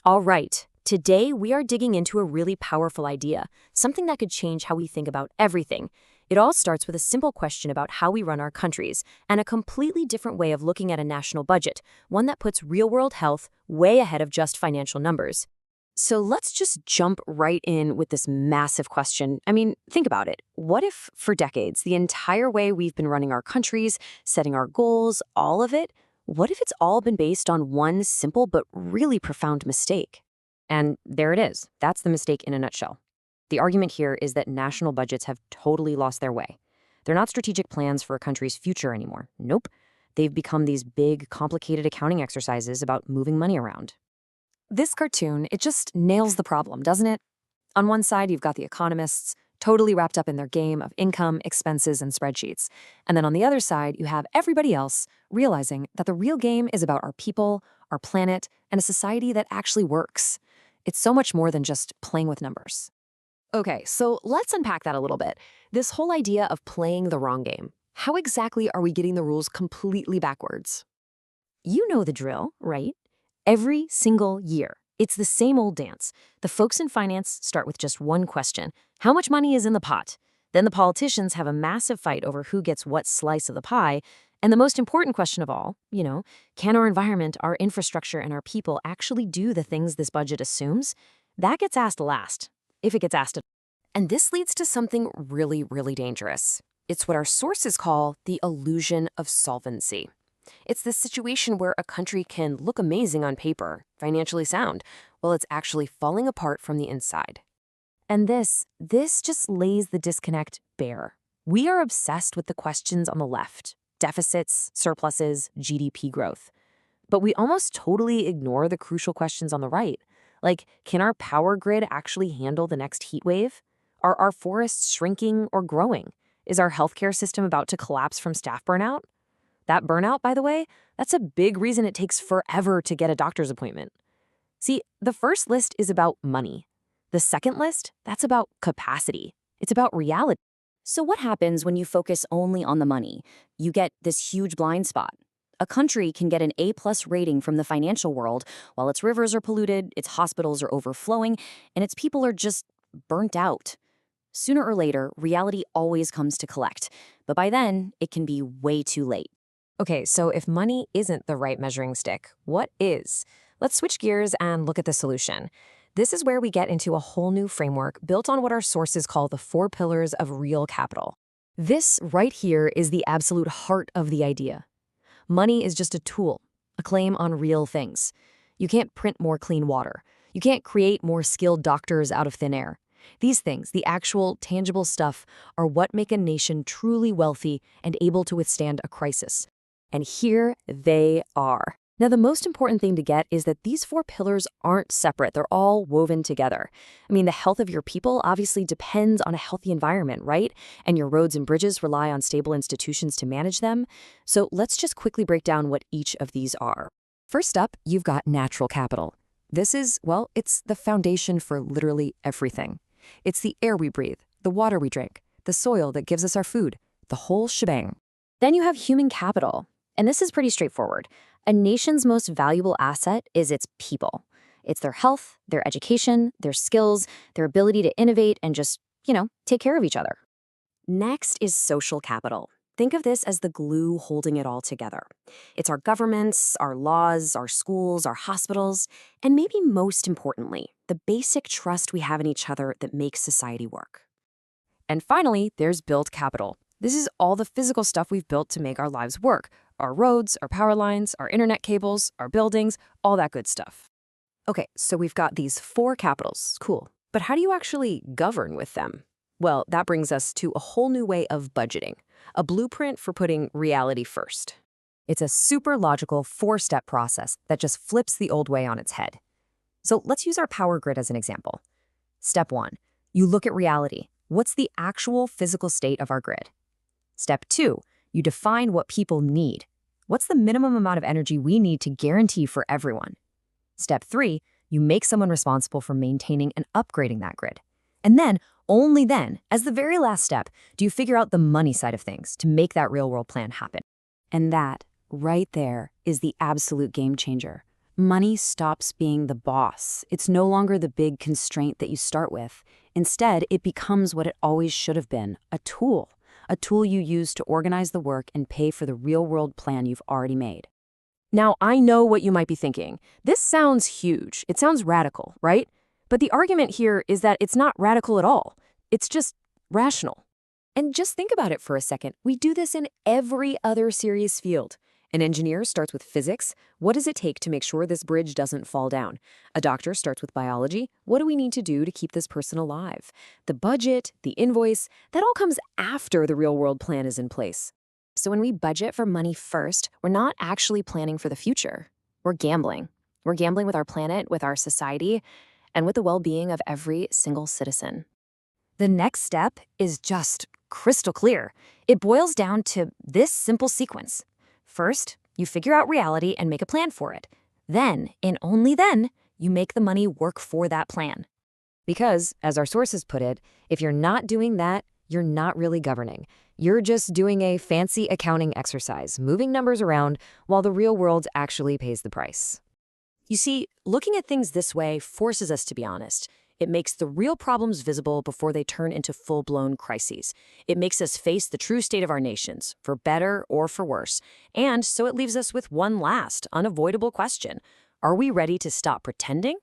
All right, today we are digging into a really powerful idea, something that could change how we think about everything. It all starts with a simple question about how we run our countries, and a completely different way of looking at a national budget, one that puts real-world health way ahead of just financial numbers. So let's just jump right in with this massive question. I mean, think about it. What if, for decades, the entire way we've been running our countries, setting our goals, all of it, what if it's all been based on one simple but really profound mistake? And there it is. That's the mistake in a nutshell. The argument here is that national budgets have totally lost their way. They're not strategic plans for a country's future anymore. Nope. They've become these big, complicated accounting exercises about moving money around. This cartoon, it just nails the problem, doesn't it? On one side, you've got the economists, totally wrapped up in their game of income, expenses, and spreadsheets. And then on the other side, you have everybody else realizing that the real game is about our people, our planet, and a society that actually works. It's so much more than just playing with numbers. Okay, so let's unpack that a little bit. This whole idea of playing the wrong game. How exactly are we getting the rules completely backwards? You know the drill, right? Every single year, it's the same old dance. The folks in finance start with just one question: how much money is in the pot? Then the politicians have a massive fight over who gets what slice of the pie. And the most important question of all, can our environment, our infrastructure, and our people actually do the things this budget assumes? That gets asked last, if it gets asked at all. And this leads to something really, really dangerous. It's what our sources call the illusion of solvency. It's this situation where a country can look amazing on paper, financially sound, while it's actually falling apart from the inside. And this just lays the disconnect bare. We are obsessed with the questions on the left: deficits, surpluses, GDP growth. But we almost totally ignore the crucial questions on the right. Like, can our power grid actually handle the next heat wave? Are our forests shrinking or growing? Is our healthcare system about to collapse from staff burnout? That burnout, by the way, that's a big reason it takes forever to get a doctor's appointment. See, the first list is about money. The second list, that's about capacity. It's about reality. So what happens when you focus only on the money? You get this huge blind spot. A country can get an A-plus rating from the financial world while its rivers are polluted, its hospitals are overflowing, and its people are just burnt out. Sooner or later, reality always comes to collect. But by then, it can be way too late. Okay, so if money isn't the right measuring stick, what is? Let's switch gears and look at the solution. This is where we get into a whole new framework built on what our sources call the 4 pillars of real capital. This right here is the absolute heart of the idea. Money is just a tool, a claim on real things. You can't print more clean water. You can't create more skilled doctors out of thin air. These things, the actual, tangible stuff, are what make a nation truly wealthy and able to withstand a crisis. And here they are. Now, the most important thing to get is that these 4 pillars aren't separate. They're all woven together. I mean, the health of your people obviously depends on a healthy environment, right? And your roads and bridges rely on stable institutions to manage them. So let's just quickly break down what each of these are. First up, you've got natural capital. This is, well, it's the foundation for literally everything. It's the air we breathe, the water we drink, the soil that gives us our food, the whole shebang. Then you have human capital. And this is pretty straightforward. A nation's most valuable asset is its people. It's their health, their education, their skills, their ability to innovate and just, take care of each other. Next is social capital. Think of this as the glue holding it all together. It's our governments, our laws, our schools, our hospitals, and maybe most importantly, the basic trust we have in each other that makes society work. And finally, there's built capital. This is all the physical stuff we've built to make our lives work. Our roads, our power lines, our internet cables, our buildings, all that good stuff. Okay, so we've got these 4 capitals. Cool. But how do you actually govern with them? Well, that brings us to a whole new way of budgeting, a blueprint for putting reality first. It's a super logical 4-step process that just flips the old way on its head. So let's use our power grid as an example. Step 1, you look at reality. What's the actual physical state of our grid? Step 2, you define what people need. What's the minimum amount of energy we need to guarantee for everyone? Step 3, you make someone responsible for maintaining and upgrading that grid. And then, only then, as the very last step, do you figure out the money side of things to make that real-world plan happen. And that, right there, is the absolute game changer. Money stops being the boss. It's no longer the big constraint that you start with. Instead, it becomes what it always should have been, a tool. A tool you use to organize the work and pay for the real-world plan you've already made. Now, I know what you might be thinking. This sounds huge. It sounds radical, right? But the argument here is that it's not radical at all. It's just rational. And just think about it for a second. We do this in every other serious field. An engineer starts with physics. What does it take to make sure this bridge doesn't fall down? A doctor starts with biology. What do we need to do to keep this person alive? The budget, the invoice, that all comes after the real-world plan is in place. So when we budget for money first, we're not actually planning for the future. We're gambling. We're gambling with our planet, with our society, and with the well-being of every single citizen. The next step is just crystal clear. It boils down to this simple sequence. First, you figure out reality and make a plan for it. Then, and only then, you make the money work for that plan. Because, as our sources put it, if you're not doing that, you're not really governing. You're just doing a fancy accounting exercise, moving numbers around while the real world actually pays the price. You see, looking at things this way forces us to be honest. It makes the real problems visible before they turn into full-blown crises. It makes us face the true state of our nations, for better or for worse. And so it leaves us with one last, unavoidable question. Are we ready to stop pretending